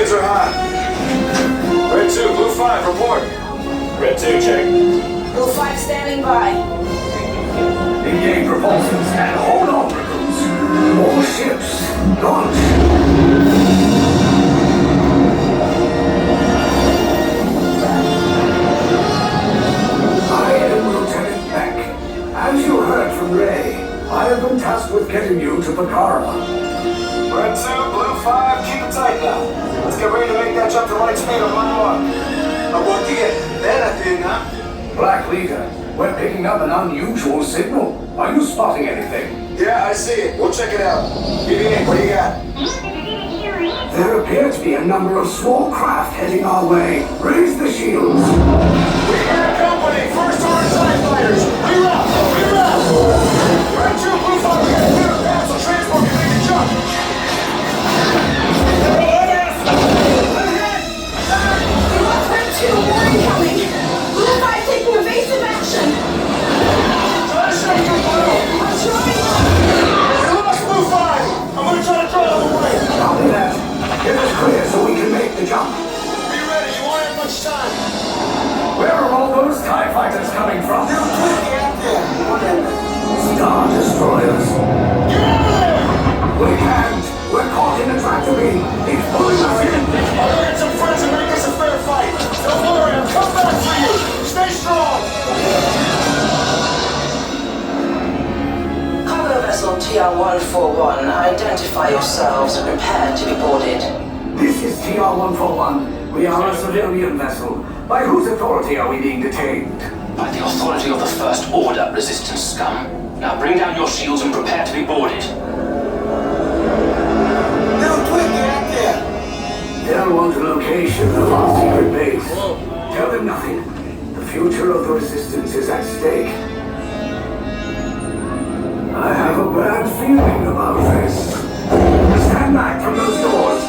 Beacons are hot. Red 2, Blue 5, report. Red 2, check. Blue 5 standing by. Engage propulsions and hold on, recruits. More ships. Launch. I am Lieutenant Beck. As you heard from Ray, I have been tasked with getting you to Bakara. Red 2, Blue 5, keep it tight now. Let's get ready to make that jump to light speed of 1-1. Black Leader, we're picking up an unusual signal. Are you spotting anything? Yeah, I see it. We'll check it out. BB-8, what do you got? There appear to be a number of small craft heading our way. Raise the shields. We got company! First order TIE fighters! Reroute! Reroute! Red 2, Blue 5, we got a clear path so transport can make a jump! Red 2, we're incoming. Blue 5 taking evasive action. Try to shake your Blue! I'm trying. We lost Blue 5! I'm gonna try to draw them away! Copy that. Get us clear so we can make the jump. Be ready, you won't have much time! Where are all those TIE fighters coming from? They're completely out there! Star Destroyers. Get out of there! We can't. We're caught in a tractor-beam. It's pulling us in. I'll go get some friends and make this a fair fight! Don't worry, I'll come back for you! Stay strong! Cargo vessel TR-141, identify yourselves and prepare to be boarded. This is TR-141. We are a civilian vessel. By whose authority are we being detained? By the authority of the First Order, resistance scum. Now bring down your shields and prepare to be boarded. Little twig, get out there! They'll want a location of our secret base. Tell them nothing. The future of the resistance is at stake.